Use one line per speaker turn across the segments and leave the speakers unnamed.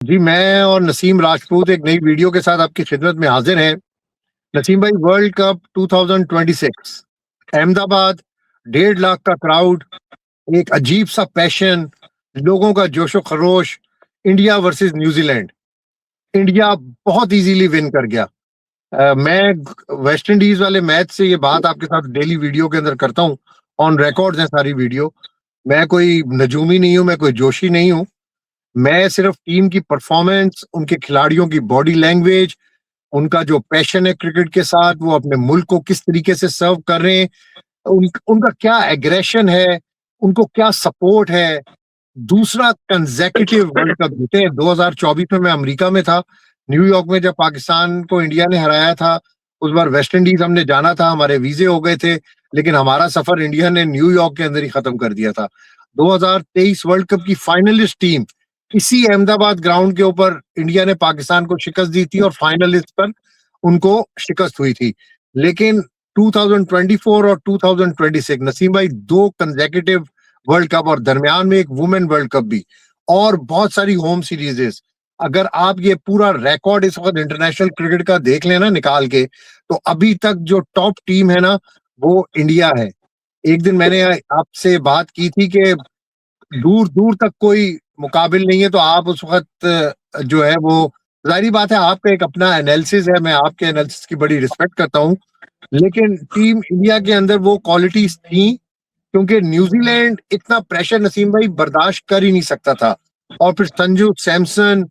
जी, मैं और नसीम राजपूत एक नई वीडियो के साथ आपकी खिदमत में हाजिर हैं। नसीम भाई, वर्ल्ड कप 2026 अहमदाबाद, 1.5 लाख का क्राउड, एक अजीब सा पैशन, लोगों का जोशो खरोश, इंडिया वर्सेस न्यूजीलैंड। इंडिया बहुत इजीली विन कर गया। मैं वेस्ट इंडीज वाले मैच से ये बात आपके साथ डेली वीडियो के अंदर करता हूँ। ऑन रिकॉर्ड है सारी वीडियो। मैं कोई नजूमी नहीं हूँ, मैं कोई जोशी नहीं हूँ। मैं सिर्फ टीम की परफॉर्मेंस, उनके खिलाड़ियों की बॉडी लैंग्वेज, उनका जो पैशन है क्रिकेट के साथ, वो अपने मुल्क को किस तरीके से सर्व कर रहे हैं, उनका क्या एग्रेशन है, उनको क्या सपोर्ट है। दूसरा कंसेक्यूटिव वर्ल्ड कप जीते हैं। 2024 में मैं अमेरिका में था, न्यूयॉर्क में, जब पाकिस्तान को इंडिया ने हराया था। उस बार वेस्ट इंडीज हमने जाना था, हमारे वीजे हो गए थे, लेकिन हमारा सफर इंडिया ने न्यूयॉर्क के अंदर ही खत्म कर दिया था। 2023 वर्ल्ड कप की फाइनलिस्ट टीम, इसी अहमदाबाद ग्राउंड के ऊपर इंडिया ने पाकिस्तान को शिकस्त दी थी और फाइनलिस्ट पर उनको शिकस्त हुई थी। लेकिन 2024 और 2026, नसीम भाई, दो कंसेक्यूटिव वर्ल्ड कप और दरमियान में एक वुमेन वर्ल्ड कप भी, और बहुत सारी होम सीरीजेस। अगर आप ये पूरा रिकॉर्ड इस वक्त इंटरनेशनल क्रिकेट का देख लेना निकाल के, तो अभी तक जो टॉप टीम है ना, वो इंडिया है। एक दिन मैंने आपसे बात की थी कि दूर दूर तक कोई मुकाबिल नहीं है, तो आप उस वक्त जो है वो, जाहिर बात है आपका एक अपना एनालिसिस है, मैं आपके एनालिसिस की बड़ी रिस्पेक्ट करता हूँ। लेकिन टीम इंडिया के अंदर वो क्वालिटीज थी, क्योंकि न्यूजीलैंड इतना प्रेशर, नसीम भाई, बर्दाश्त कर ही नहीं सकता था। और फिर संजू सैमसन,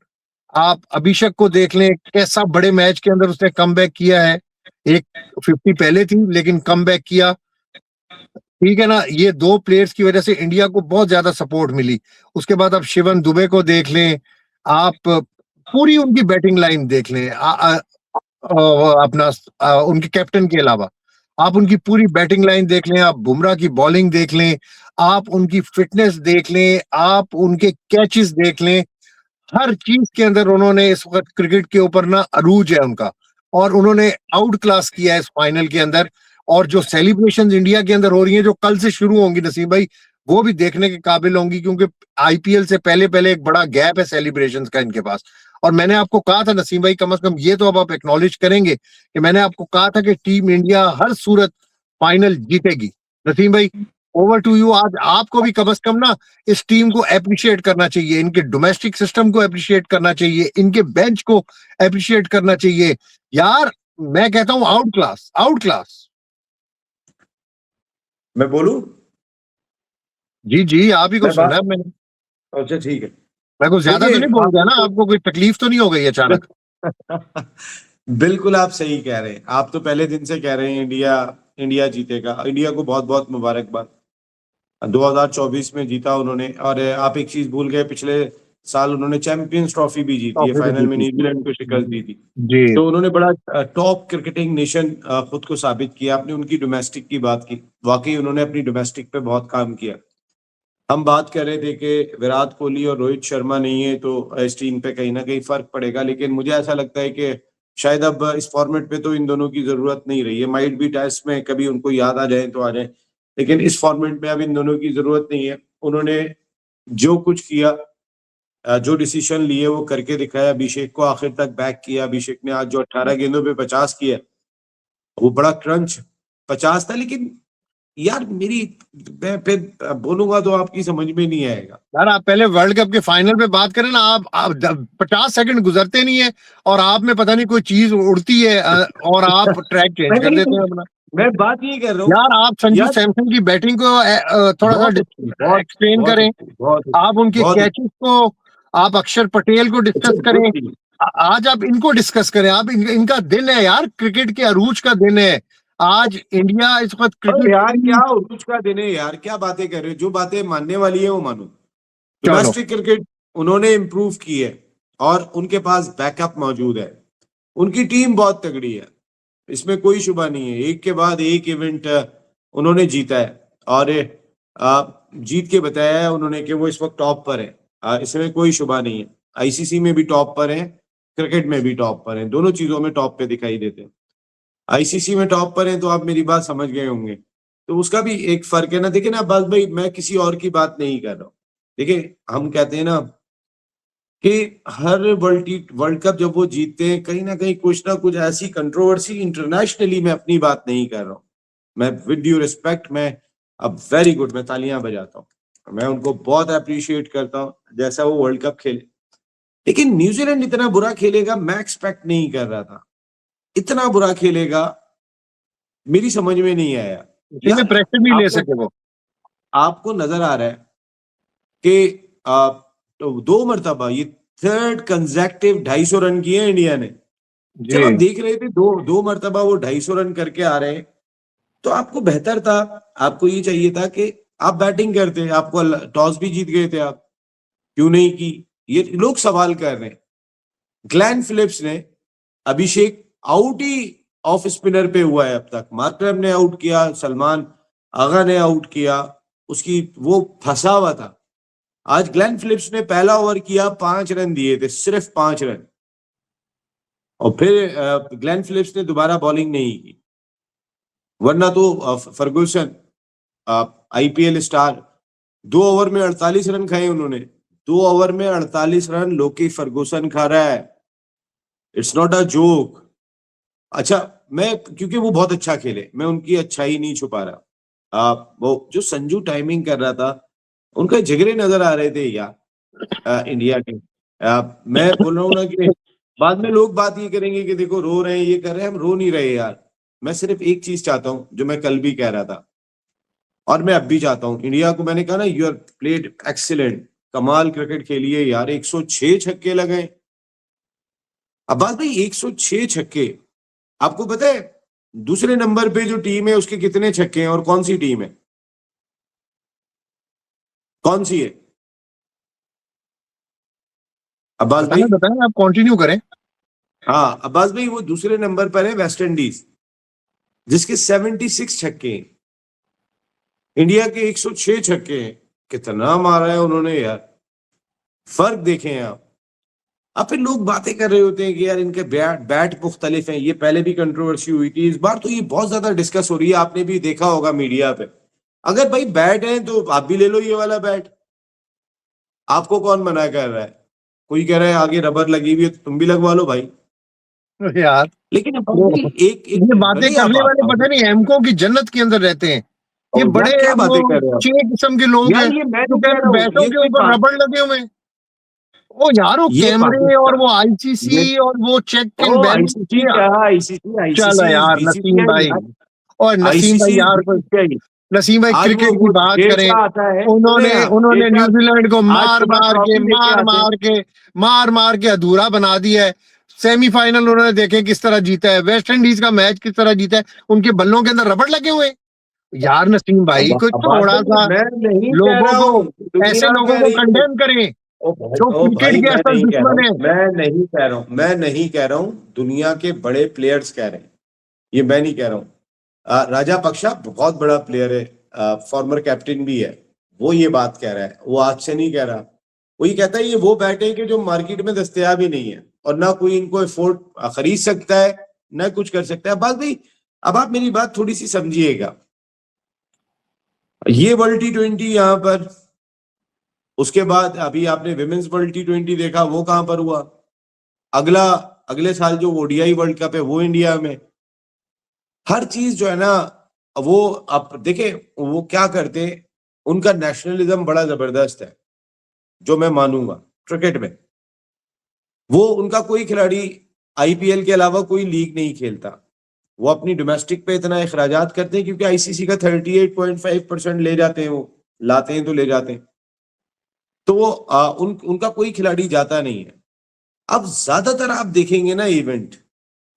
आप अभिषेक को देख लें, कैसा बड़े मैच के अंदर उसने कमबैक किया है। एक 50 पहले थी, लेकिन कमबैक किया। ठीक है ना, ये दो प्लेयर्स की वजह से इंडिया को बहुत ज्यादा सपोर्ट मिली। उसके बाद आप शिवन दुबे को देख लें, आप पूरी उनकी बैटिंग लाइन देख लें, अपना उनके कैप्टन के अलावा आप उनकी पूरी बैटिंग लाइन देख लें, आप बुमराह की बॉलिंग देख लें, आप उनकी फिटनेस देख लें, आप उनके कैचेस देख लें। हर चीज के अंदर उन्होंने इस वक्त क्रिकेट के ऊपर ना अरूज है उनका, और उन्होंने आउट क्लास किया है इस फाइनल के अंदर। और जो सेलिब्रेशंस इंडिया के अंदर हो रही हैं, जो कल से शुरू होंगी नसीम भाई, वो भी देखने के काबिल होंगी, क्योंकि आईपीएल से पहले पहले एक बड़ा गैप है सेलिब्रेशंस का इनके पास। और मैंने आपको कहा था नसीम भाई, कम से कम ये तो अब आप एक्नॉलेज करेंगे कि मैंने आपको कहा था कि टीम इंडिया हर सूरत फाइनल जीतेगी। नसीम भाई, ओवर टू यू। आज आपको भी कम से कम ना इस टीम को अप्रिशिएट करना चाहिए, इनके डोमेस्टिक सिस्टम को अप्रिशिएट करना चाहिए, इनके बेंच को अप्रिशिएट करना चाहिए। यार, मैं कहता हूं आउट क्लास, आउट क्लास।
मैं बोलूं?
जी जी, आप ही को
मैं
सुनना
बात
है मैंने।
अच्छा, ठीक है।
मैं कुछ ज्यादा तो
देखिए,
नहीं बोल
आप
गया ना? आपको कोई तकलीफ तो नहीं हो गई अचानक?
बिल्कुल आप सही कह रहे हैं। आप तो पहले दिन से कह रहे हैं इंडिया इंडिया जीतेगा। इंडिया को बहुत बहुत मुबारकबाद। 2024 में जीता उन्होंने। और आप एक चीज भूल गए, पिछले साल उन्होंने चैंपियंस ट्रॉफी भी जीती है,
ट्रॉफी भी
फाइनल में
जीती थी।
न्यूजीलैंड को शिकस्त दी थी।
जी।
तो उन्होंने बड़ा टॉप क्रिकेटिंग नेशन खुद को साबित किया। आपने उनकी डोमेस्टिक की बात की, वाकई उन्होंने अपनी डोमेस्टिक पे बहुत काम किया। हम बात कर रहे थे कि विराट कोहली और रोहित शर्मा नहीं है तो इस टीम पे कहीं ना कहीं फर्क पड़ेगा, लेकिन मुझे ऐसा लगता है कि शायद अब इस फॉर्मेट पे तो इन दोनों की जरूरत नहीं रही है। माइट भी टेस्ट में कभी उनको याद आ जाए तो आ जाए, लेकिन इस फॉर्मेट में अब इन दोनों की जरूरत नहीं है। उन्होंने जो कुछ किया, जो डिसीजन लिए, वो करके दिखाया। अभिषेक को आखिर तक बैक किया। अभिषेक ने आज जो 18 गेंदों पे 50 किया, वो बड़ा क्रंच 50 था। लेकिन यार मेरी, मैं फिर बोलूंगा तो आपकी समझ में नहीं आएगा।
यार, आप पहले वर्ल्ड कप के फाइनल पे बात करें ना। आप 50 सेकंड गुजरते नहीं है और आप में पता नहीं कोई चीज उड़ती है, और आप ट्रैक चेंज कर देते हैं अपना।
मैं बात ये कर रहा हूँ
यार, आप संजू
यार।
सैमसन की बैटिंग को थोड़ा सा
बहुत अच्छी, बहुत
एक्सप्लेन
बहुत
करें।
अच्छी, बहुत
आप
अच्छी,
उनके
बहुत अच्छी।
कैचेस को, आप अक्षर पटेल को
अच्छा,
डिस्कस
गुड
करें।
थिंग।
आज आप इनको डिस्कस करें। आप इनका दिन है यार, क्रिकेट के अरूज का दिन है आज। इंडिया इस वक्त
अरे
क्रिकेट
यार, क्या
की।
उरुज का दिन है यार, क्या बातें कर रहे हो? जो बातें मानने वाली है वो मानो।
चलो।
डोमेस्टिक क्रिकेट उन्होंने इम्प्रूव की है और उनके पास बैकअप मौजूद है। उनकी टीम बहुत तगड़ी है, इसमें कोई शुबा नहीं है। एक के बाद एक इवेंट उन्होंने जीता है और जीत के बताया है उन्होंने कि वो इस वक्त टॉप पर है। इसमें कोई शुबा नहीं है। आईसीसी में भी टॉप पर है, क्रिकेट में भी टॉप पर है, दोनों चीजों में टॉप पे दिखाई देते हैं। आईसीसी में टॉप पर है तो आप मेरी बात समझ गए होंगे। तो उसका भी एक फर्क है ना। देखिए ना, बस भाई, मैं किसी और की बात नहीं कर रहा हूँ। देखिए, हम कहते हैं ना, कि हर वर्ल्ड कप जब वो जीतते हैं कहीं ना कुछ ऐसी कंट्रोवर्सी इंटरनेशनली, मैं अपनी बात नहीं कर रहा हूँ, मैं विद ड्यू रिस्पेक्ट, मैं अब वेरी गुड, मैं तालियां बजाता हूँ, मैं उनको बहुत अप्रिशिएट करता हूँ जैसा वो वर्ल्ड कप खेले, लेकिन न्यूजीलैंड इतना बुरा खेलेगा मैं एक्सपेक्ट नहीं कर रहा था, इतना बुरा खेलेगा मेरी समझ में नहीं आया
इसीलिए
यार।
प्रेशर नहीं ले
आपको
सके वो।
आपको नजर आ रहा है कि तो 2 मरतबा ये थर्ड कंसेक्टिव 250 रन किए हैं इंडिया ने। जब आप
जी
देख रहे थे दो मरतबा वो 250 रन करके आ रहे हैं, तो आपको बेहतर था, आपको ये चाहिए था कि आप बैटिंग करते, आपको टॉस भी जीत गए थे आप, क्यों नहीं की, ये लोग सवाल कर रहे हैं। ग्लेन फिलिप्स ने, अभिषेक आउट ही ऑफ स्पिनर पे हुआ है अब तक, मार्करम ने आउट किया, सलमान आगा ने आउट किया, उसकी वो फंसा हुआ था। आज ग्लेन फिलिप्स ने पहला ओवर किया, 5 रन दिए थे, सिर्फ 5 रन, और फिर ग्लेन फिलिप्स ने दोबारा बॉलिंग नहीं की, वरना तो फर्गुसन आईपीएल स्टार 2 ओवर में 48 रन खाए उन्होंने, 2 ओवर में 48 रन लोकी फर्गुसन खा रहा है, इट्स नॉट अ जोक। अच्छा, मैं क्योंकि वो बहुत अच्छा खेले, मैं उनकी अच्छाई नहीं छुपा रहा, वो जो संजू टाइमिंग कर रहा था, उनका जिगरे नजर आ रहे थे यार इंडिया के। मैं बोल रहा हूँ ना कि बाद में लोग बात ये करेंगे कि देखो रो रहे हैं, ये कर रहे हैं, हम रो नहीं रहे यार। मैं सिर्फ एक चीज चाहता हूँ जो मैं कल भी कह रहा था और मैं अब भी चाहता हूँ, इंडिया को मैंने कहा ना, यू आर प्लेड एक्सीलेंट, कमाल क्रिकेट खेलिए यार, 106 छक्के लगे। अब्बास भाई 106 छक्के, आपको पता है दूसरे नंबर पे जो टीम है उसके कितने छक्के हैं, और कौन सी टीम है, कौन सी है अब्बास भाई?
बताएं बताएं, आप कंटिन्यू करें।
हाँ अब्बास भाई, वो दूसरे नंबर पर है वेस्ट इंडीज, जिसके 76 छक्के हैं। इंडिया के 106 छक्के हैं, कितना मारा है उन्होंने यार, फर्क देखें आप। अब फिर लोग बातें कर रहे होते हैं कि यार इनके बैट मुख्तलिफ हैं, ये पहले भी कंट्रोवर्सी हुई थी, इस बार तो ये बहुत ज्यादा डिस्कस हो रही है, आपने भी देखा होगा मीडिया पे। अगर भाई बैट है तो आप भी ले लो ये वाला बैट, आपको कौन मना कर रहा है? कोई कह रहा है आगे रबर लगी हुई है तो तुम भी लगवा लो भाई।
यार
लेकिन अब
वो
एक
ये
एक
बातें
भले आप
करने वाले पता नहीं एमको की जन्नत के अंदर रहते हैं। ये
और
बड़े
यार क्या
वो
बातें कर रहे हो आप?
छह किस्म के लोग
यार
हैं
ये मैं
जो
नहीं
कह
कह
रहे
रहा हूँ,
बैटों
ये
के
कोई
ऊपर रबड़ लगे हुए हैं। ओ यार, वो
ये
कैमरे और
पाकिस्तान,
वो
ये
आईसीसी और वो चेक एंड
ओ
बैलेंस
आईसीसी
ये।
क्या, आईसीसी
चलो
आईसीसी इज
यार नसीम
बीसीसीआई
भाई,
यार,
और नसीम भाई
आईसीसी इज
यार कोई
बीसीसीआई।
नसीम भाई
आज
क्रिकेट की
वो
बात करें।
शेरशाह आता है, सुने
उन्होंने
आप,
उन्होंने
शेरशाह
न्यूजीलैंड को
आज सुबह ट्रॉफी लेके
मार
आते हैं।
मार के मार के अधूरा बना दिया है। सेमीफाइनल उन्होंने देखे किस तरह जीता है, वेस्ट इंडीज का मैच किस तरह जीता है, उनके बल्लों के अंदर रबड़ लगे हुए हैं। यार नसीम भाई कोई
अब्बास
थोड़ा
भाई
सा
मैं नहीं कह
लोगों
रहा
को,
हूँ,
ऐसे
दुनिया
लोगों
कह
को
रही है।
कंडेम करें जो
ओ
क्रिकेट
भाई
के
मैं
असल
नहीं कह रहा
दुश्मन
हूँ,
है।
मैं नहीं कह रहा हूँ, दुनिया के बड़े प्लेयर्स कह रहे हैं, ये मैं नहीं कह रहा हूँ। राजा पक्षा बहुत बड़ा प्लेयर है, फॉर्मर कैप्टन भी है, वो ये बात कह रहा है, वो आज से नहीं कह रहा। वो ये कहता है ये वो बैट है कि जो मार्केट में दस्तयाब ही नहीं है, और ना कोई इनको एफोर्ड खरीद सकता है, ना कुछ कर सकता है। बात भाई, अब आप मेरी बात थोड़ी सी समझिएगा, ये वर्ल्ड T20 यहाँ पर, उसके बाद अभी आपने विमेंस वर्ल्ड T20 देखा, वो कहां पर हुआ, अगला अगले साल जो ओडीआई वर्ल्ड कप है वो इंडिया में। हर चीज जो है ना, वो आप देखें वो क्या करते हैं, उनका नेशनलिज्म बड़ा जबरदस्त है, जो मैं मानूंगा क्रिकेट में। वो उनका कोई खिलाड़ी आईपीएल के अलावा कोई लीग नहीं खेलता, वो अपनी डोमेस्टिक पे इतना अखराजात करते हैं क्योंकि आईसीसी का 38.5% ले जाते हैं, वो लाते हैं तो ले जाते हैं, तो वो उनका कोई खिलाड़ी जाता नहीं है। अब ज्यादातर आप देखेंगे ना इवेंट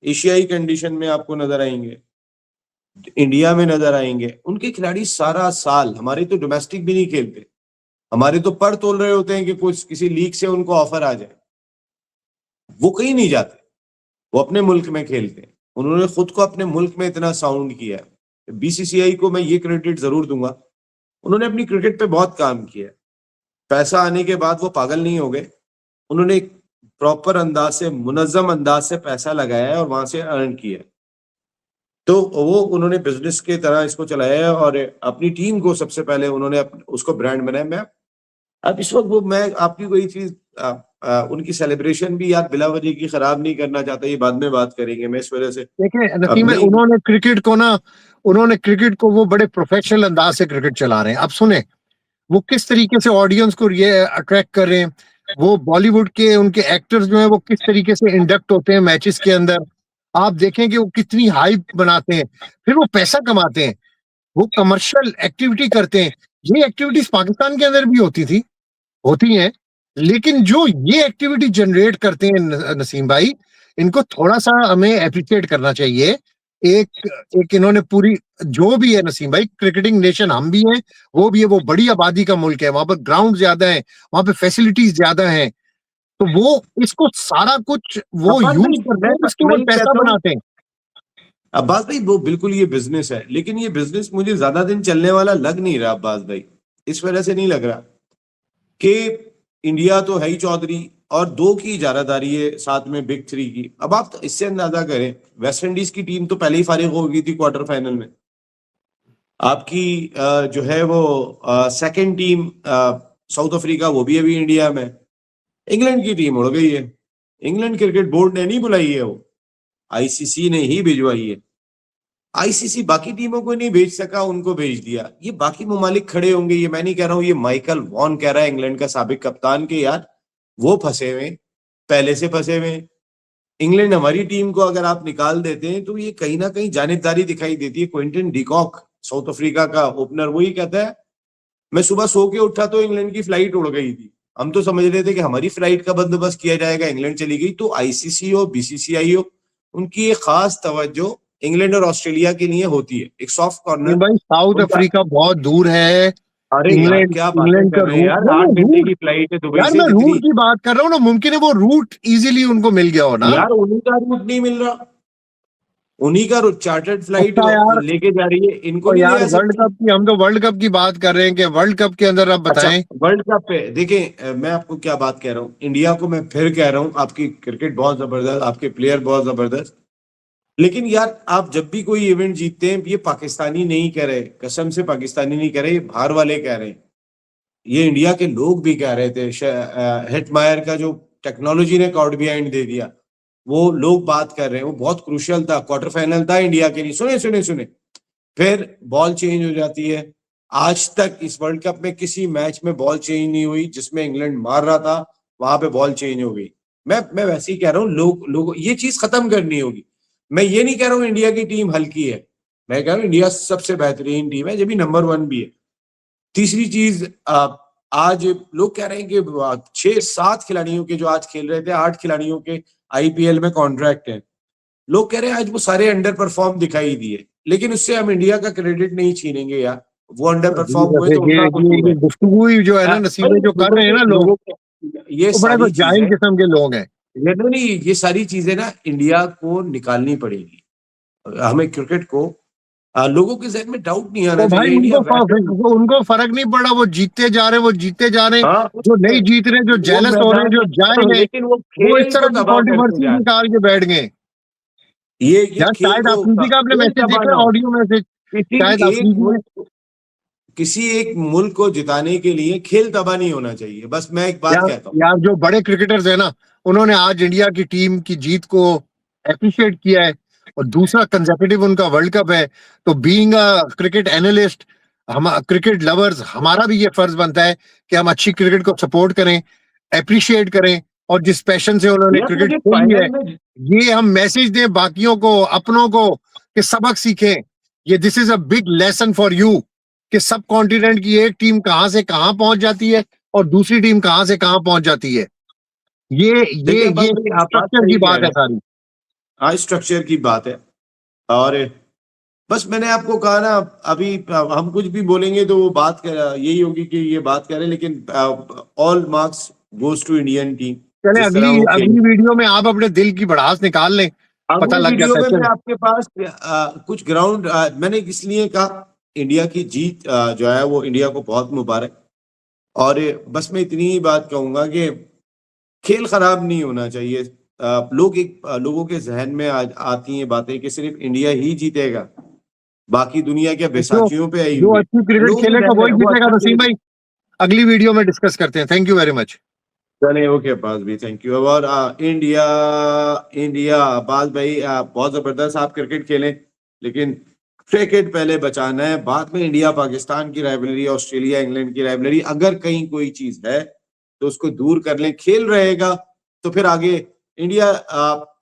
एशियाई कंडीशन में आपको नजर आएंगे, इंडिया में नजर आएंगे, उनके खिलाड़ी सारा साल, हमारे तो डोमेस्टिक भी नहीं खेलते, हमारे तो पर तोल रहे होते हैं कि कुछ किसी लीग से उनको ऑफर आ जाए, वो कहीं नहीं जाते, वो अपने मुल्क में खेलते हैं। उन्होंने खुद को अपने मुल्क में इतना साउंड किया है। बीसीसीआई को मैं ये क्रेडिट जरूर दूंगा, उन्होंने अपनी क्रिकेट पे बहुत काम किया है। पैसा आने के बाद वो पागल नहीं हो गए, उन्होंने एक प्रॉपर अंदाज से, मुनज्जम अंदाज से पैसा लगाया है और वहां से अर्न किया है। तो वो उन्होंने बिजनेस के तरह इसको चलाया है, और अपनी टीम को सबसे पहले उन्होंने उसको ब्रांड बनाया। मैं अब इस वक्त वो मैं आपकी कोई चीज उनकी सेलिब्रेशन भी यार बिला वजह की खराब नहीं करना चाहता, ये बाद में बात करेंगे। मैं इस वजह से
देखिए नसीम भाई,
नहीं,
उन्होंने क्रिकेट को वो बड़े प्रोफेशनल अंदाज से क्रिकेट चला रहे हैं। अब सुने वो किस तरीके से ऑडियंस को ये अट्रैक्ट कर रहे हैं, वो बॉलीवुड के उनके एक्टर्स जो हैं वो किस तरीके से इंडक्ट होते हैं मैचेस के अंदर। आप देखें कि वो कितनी हाइप बनाते हैं, फिर वो पैसा कमाते हैं, वो कमर्शियल एक्टिविटी करते हैं। ये एक्टिविटीज पाकिस्तान के अंदर भी होती हैं, लेकिन जो ये एक्टिविटी जनरेट करते हैं नसीम भाई, इनको थोड़ा सा हमें अप्रिशिएट करना चाहिए। एक एक इन्होंने पूरी, जो भी है नसीम भाई, क्रिकेटिंग नेशन हम भी हैं, वो भी है, वो बड़ी आबादी का मुल्क है, वहां पर ग्राउंड ज्यादा है, वहां पे फैसिलिटीज ज्यादा हैं, तो वो इसको सारा कुछ वो
अब्बास
यूज
भाई,
करते
मैं
हैं, इसके
मैं
ऊपर
ये
पैसा
कहता हूँ,
बनाते हैं।
अब्बास भाई वो बिल्कुल ये बिजनेस है, लेकिन ये बिजनेस मुझे ज्यादा दिन चलने वाला लग नहीं रहा अब्बास भाई। इस वजह से नहीं लग रहा कि इंडिया तो है ही चौधरी, और दो की इजारादारी है साथ में बिग थ्री की। अब आप इससे अंदाजा करें, वेस्ट इंडीज की टीम तो पहले ही फारिग हो गई थी क्वार्टर फाइनल में। आपकी जो है वो सेकंड टीम साउथ अफ्रीका, वो भी अभी इंडिया में। इंग्लैंड की टीम उड़ गई है, इंग्लैंड क्रिकेट बोर्ड ने नहीं बुलाई है, वो आईसीसी ने ही भिजवाई है। आईसीसी बाकी टीमों को नहीं भेज सका, उनको भेज दिया। ये बाकी ममालिक खड़े होंगे, ये मैं नहीं कह रहा हूं, ये माइकल वॉन कह रहा है, इंग्लैंड का साबिक कप्तान, के यार वो फंसे हुए, पहले से फंसे हुए। इंग्लैंड हमारी टीम को अगर आप निकाल देते हैं तो ये कहीं ना कहीं जानिबदारी दिखाई देती है। क्विंटन डिकॉक साउथ अफ्रीका का ओपनर, वही कहता है मैं सुबह सो के उठा तो इंग्लैंड की फ्लाइट उड़ गई थी। हम तो समझ रहे थे कि हमारी फ्लाइट का बंदोबस्त किया जाएगा, इंग्लैंड चली गई। तो आईसीसी हो, बीसीसीआई हो, उनकी एक खास तवज्जो इंग्लैंड और ऑस्ट्रेलिया के लिए होती है, एक सॉफ्ट
नहीं
कॉर्नर
भाई, साउथ
उनका।
अफ्रीका बहुत दूर है।
अरे यार
इंग्लैंड
क्या बातें
इंग्लैंड
कर
का
रहे हैं
रूट,
यार,
नहीं
8 घंटे
रूट,
की फ्लाइट है दुबई
यार
से,
मैं रूट
जितनी।
की बात कर रहा हूँ ना, मुमकिन है वो रूट इजीली उनको मिल गया हो ना।
यार उन्हीं का रूट नहीं मिल रहा, उन्हीं का चार्टर्ड फ्लाइट
अच्छा यार,
लेके जा रही है, इनको
और
नहीं ले
यार
जा सकती।
हम तो वर्ल्ड कप की बात कर रहे हैं कि वर्ल्ड कप के अंदर आप
अच्छा,
बताएं।
वर्ल्ड कप पे देखें, मैं आपको क्या बात कह रहा हूँ, इंडिया को मैं फिर कह रहा हूँ, आपकी क्रिकेट बहुत जबरदस्त, आपके प्लेयर बहुत जबरदस्त, लेकिन यार आप जब भी कोई इवेंट जीतते हैं, ये पाकिस्तानी नहीं कह रहे, कसम से पाकिस्तानी नहीं कह रहे, ये बाहर वाले कह रहे हैं। ये इंडिया के लोग भी कह रहे थे। हिटमायर का जो टेक्नोलॉजी ने कॉर्ड बिहाइंड दे दिया, वो लोग बात कर रहे हैं, वो बहुत क्रूशियल था, क्वार्टर फाइनल था इंडिया के लिए। सुने सुने सुने, फिर बॉल चेंज हो जाती है। आज तक इस वर्ल्ड कप में किसी मैच में बॉल चेंज नहीं हुई, जिसमें इंग्लैंड मार रहा था वहां पे बॉल चेंज हो गई। मैं वैसे ही कह रहा हूँ, लोग ये चीज खत्म करनी होगी। मैं ये नहीं कह रहा हूँ इंडिया की टीम हल्की है, मैं कह रहा हूँ इंडिया सबसे बेहतरीन टीम है, जब भी नंबर 1 भी है। तीसरी चीज, आज लोग कह रहे हैं कि 6-7 खिलाड़ियों के जो आज खेल रहे थे, 8 खिलाड़ियों के आईपीएल में कॉन्ट्रैक्ट है। लोग कह रहे हैं आज वो सारे अंडर परफॉर्म दिखाई दिए, लेकिन उससे हम इंडिया का क्रेडिट नहीं छीनेंगे यार, वो अंडर परफॉर्म हुए तो उनका कसूर
ये
है।
गुफ्तगू ही जो है ना नसीम
भाई
भाई, जो कर रहे हैं ना लोग,
ये
वो बड़े तो
सारी
जाहिल
चीजें,
किस्म के लोग हैं।
ये नहीं, ये सारी चीजें ना इंडिया को निकालनी पड़ेगी। हमें क्रिकेट को, लोगों के जहन में डाउट नहीं आना
तो भाई
चाहिए, इंडिया वैसे ही।
उनको फर्क नहीं पड़ा, वो जीतते जा रहे हैं, वो जीतते जा रहे हैं।
हाँ,
जो नहीं जीत रहे, जो
वो
जेलस हो रहे हैं,
मैदान
जो
में,
जाएंगे,
लेकिन वो
वो इस
खेल को
तरह की
तबाह करते
कंट्रोवर्सी
जा रहे
निकाल के बैठ गए।
हैं। ये
यार
खेल
शायद
को
आफरीदी का आपने
खेल
मैसेज
तबाह
देखा
ना
है,
हो।
ऑडियो मैसेज,
किसी
शायद
एक
आफरीदी ने।
मुल्क किसी एक मुल्क को जिताने के लिए खेल तबाह नहीं होना चाहिए, बस मैं एक बात
यार
कहता हूँ।
यार जो बड़े क्रिकेटर्स है ना, उन्होंने आज इंडिया की टीम की जीत को अप्रिशिएट किया है, और दूसरा कंसेक्यूटिव उनका वर्ल्ड कप है। तो बीइंग अ क्रिकेट एनालिस्ट, हम क्रिकेट लवर्स, हमारा भी ये फर्ज बनता है कि हम अच्छी क्रिकेट को सपोर्ट करें, अप्रिशिएट करें, और जिस पैशन से उन्होंने
यार
क्रिकेट
मुझे
खेली है,
फाइनल में,
ये हम मैसेज दें बाकियों को, अपनों को, कि सबक सीखें। ये this is a big lesson for you, कि सब कॉन्टिनेंट की एक टीम कहां से कहां पहुंच जाती है, और दूसरी टीम कहां से कहां पहुंच जाती है। ये
देखिए अब्बास
ये
भाई, आप बात
स्ट्रक्चर की
सही कह
बात
रहे
है
हैं।
सारी।
हाँ, स्ट्रक्चर की बात है। और बस मैंने आपको कहा ना, अभी हम कुछ भी बोलेंगे तो वो बात कर यही होगी कि ये बात करें, लेकिन all marks goes to Indian team,
चले,
जिस तरह
अगली
वो
अगली
खेली।
वीडियो में आप अपने दिल की भड़ास निकाल लें, पता
अगली
लग
वीडियो
जाता है।
में मैं
चले,
आपके पास कुछ ग्राउंड, मैंने इसलिए कहा इंडिया की जीत जो है वो इंडिया को बहुत मुबारक। और बस मैं इतनी ही बात कहूंगा कि खेल खराब नहीं होना चाहिए। लोगों के जहन में आज आती हैं बातें कि सिर्फ इंडिया ही जीतेगा, बाकी दुनिया क्या
जो
बैसाखियों पे आई
जो
हुई है।
अच्छी क्रिकेट
लोगों के
खेलेगा
जहन में
वही
वो
जीतेगा
अच्छा
नसीम
खेल।
भाई। अगली वीडियो में डिस्कस करते हैं। Thank you very much.
चलिए ओके अब्बास भी, थैंक यू। और इंडिया इंडिया अब्बास भाई, बहुत जबरदस्त आप क्रिकेट खेलें, लेकिन क्रिकेट पहले बचाना है, बाद में इंडिया पाकिस्तान की राइवलरी, ऑस्ट्रेलिया इंग्लैंड की राइवलरी, अगर कहीं कोई चीज है तो उसको दूर कर लें। खेल रहेगा तो फिर आगे इंडिया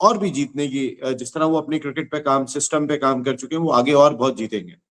और भी जीतने की, जिस तरह वो अपनी क्रिकेट पे काम, सिस्टम पे काम कर चुके हैं, वो आगे और बहुत जीतेंगे।